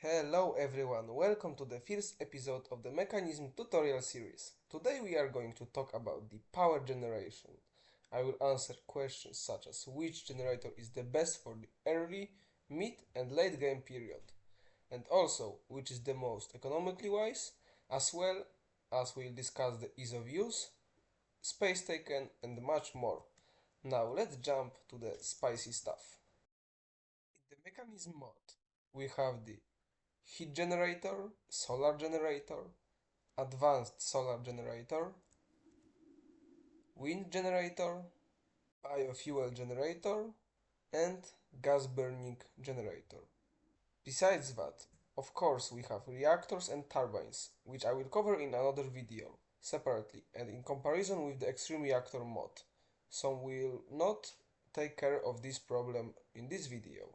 Hello everyone, welcome to the first episode of the Mechanism tutorial series. Today we are going to talk about the power generation. I will answer questions such as which generator is the best for the early, mid and late game period, and also which is the most economically wise, as well as we'll discuss the ease of use, space taken and much more. Now let's jump to the spicy stuff. In the Mechanism mod, we have the heat generator, solar generator, advanced solar generator, wind generator, biofuel generator, and gas burning generator. Besides that, of course, we have reactors and turbines, which I will cover in another video separately and in comparison with the extreme reactor mod. So we'll not take care of this problem in this video.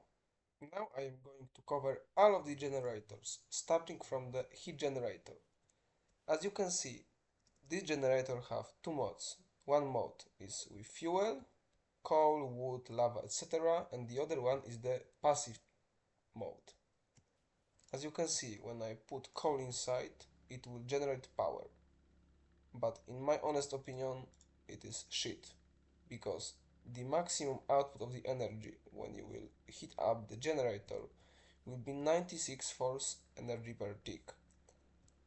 Now I am going to cover all of the generators, starting from the heat generator. As you can see, this generator have two modes. One mode is with fuel, coal, wood, lava, etc. and the other one is the passive mode. As you can see, when I put coal inside, it will generate power. But in my honest opinion, it is shit. Because the maximum output of the energy when you will heat up the generator will be 96 force energy per tick.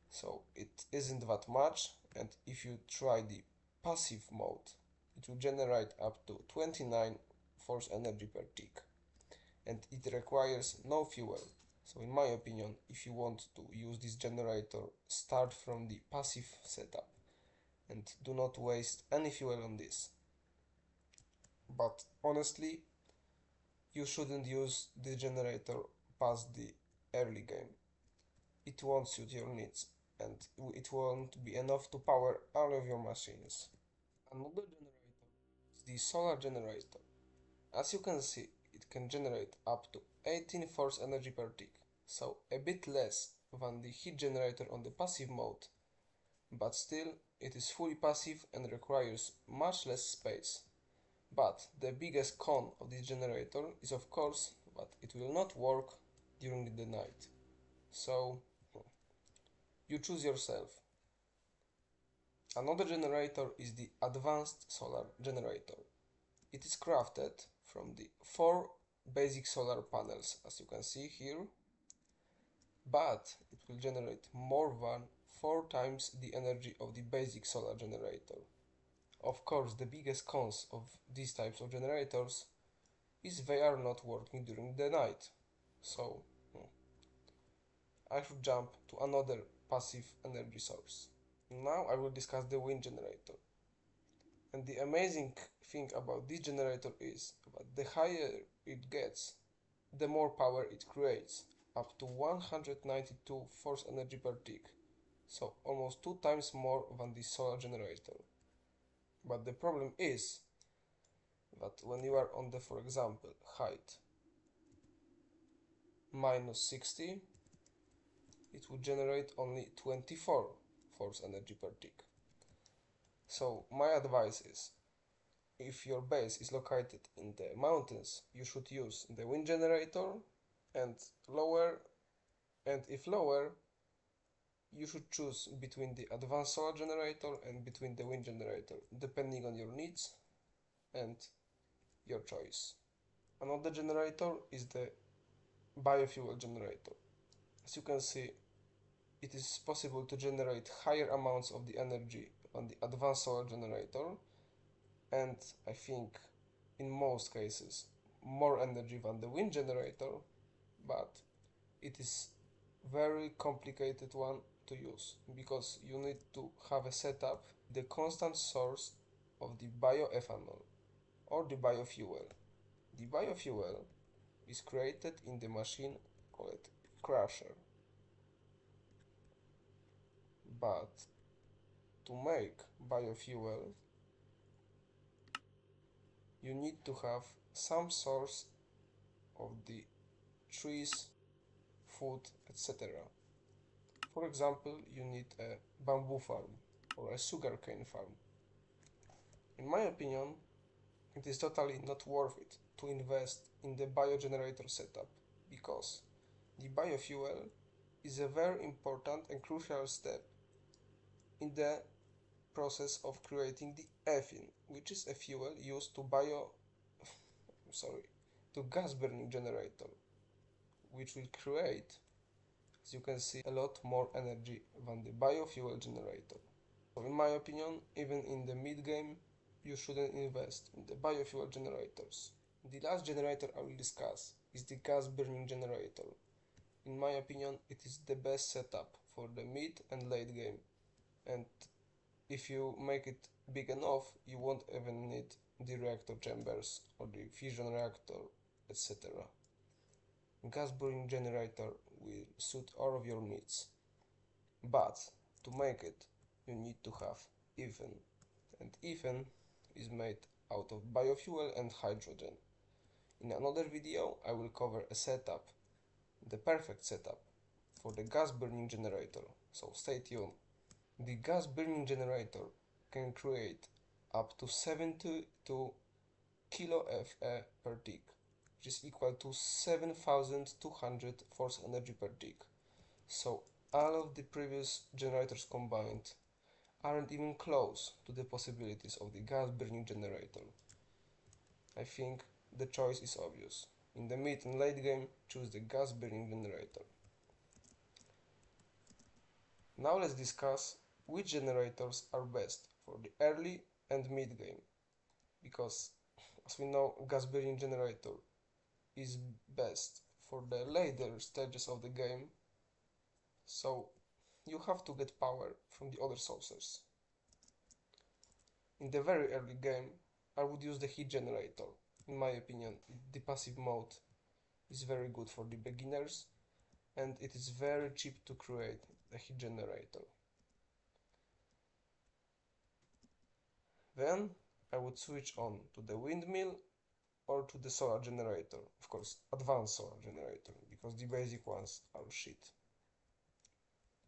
So it isn't that much, and if you try the passive mode, it will generate up to 29 force energy per tick, and it requires no fuel. So in my opinion, if you want to use this generator, start from the passive setup and do not waste any fuel on this. But honestly, you shouldn't use the generator past the early game. It won't suit your needs and it won't be enough to power all of your machines. Another generator is the solar generator. As you can see, it can generate up to 18 force energy per tick, so a bit less than the heat generator on the passive mode, but still it is fully passive and requires much less space. But the biggest con of this generator is of course that it will not work during the night. So you choose yourself. Another generator is the advanced solar generator. It is crafted from the 4 basic solar panels, as you can see here, but it will generate more than 4 times the energy of the basic solar generator. Of course, the biggest cons of these types of generators is they are not working during the night. So I should jump to another passive energy source. Now I will discuss the wind generator. And the amazing thing about this generator is that the higher it gets, the more power it creates, up to 192 force energy per tick, so almost 2 times more than the solar generator. But the problem is that when you are on the, for example, height -60, it would generate only 24 force energy per tick. So my advice is, if your base is located in the mountains, you should use the wind generator, and if lower, you should choose between the advanced solar generator and between the wind generator, depending on your needs and your choice. Another generator is the biofuel generator. As you can see, it is possible to generate higher amounts of the energy on the advanced solar generator, and I think in most cases more energy than the wind generator, but it is very complicated one to use because you need to have a setup the constant source of the bioethanol or the biofuel. The biofuel is created in the machine called crusher, but to make biofuel you need to have some source of the trees, food, etc. For example, you need a bamboo farm or a sugarcane farm. In my opinion, it is totally not worth it to invest in the biogenerator setup because The biofuel is a very important and crucial step in the process of creating the ethane, which is a fuel used to to gas burning generator, which will create, as you can see, a lot more energy than the biofuel generator. So in my opinion, even in the mid game, you shouldn't invest in the biofuel generators. The last generator I will discuss is the gas burning generator. In my opinion, it is the best setup for the mid and late game, and if you make it big enough, you won't even need the reactor chambers or the fusion reactor, etc. Gas burning generator will suit all of your needs, but to make it, you need to have ethane, and ethane is made out of biofuel and hydrogen. In another video, I will cover a setup, the perfect setup for the gas burning generator, so stay tuned. The gas burning generator can create up to 72 kilo-FA per tick, which is equal to 7200 force energy per tick. So all of the previous generators combined aren't even close to the possibilities of the gas burning generator. I think the choice is obvious. In the mid and late game, choose the gas burning generator. Now let's discuss which generators are best for the early and mid game, because as we know, gas burning generator is best for the later stages of the game, so you have to get power from the other sources. In the very early game, I would use the heat generator. In my opinion, the passive mode is very good for the beginners, and it is very cheap to create a heat generator. Then I would switch on to the windmill or to the solar generator, of course advanced solar generator, because the basic ones are shit.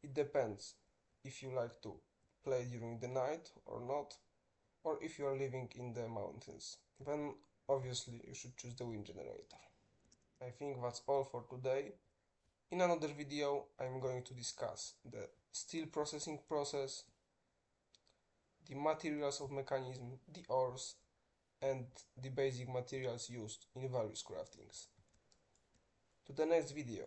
It depends if you like to play during the night or not, or if you are living in the mountains, then obviously you should choose the wind generator. I think that's all for today. In another video I'm going to discuss the steel processing process, the materials of mechanism, the ores, and the basic materials used in various craftings. To the next video.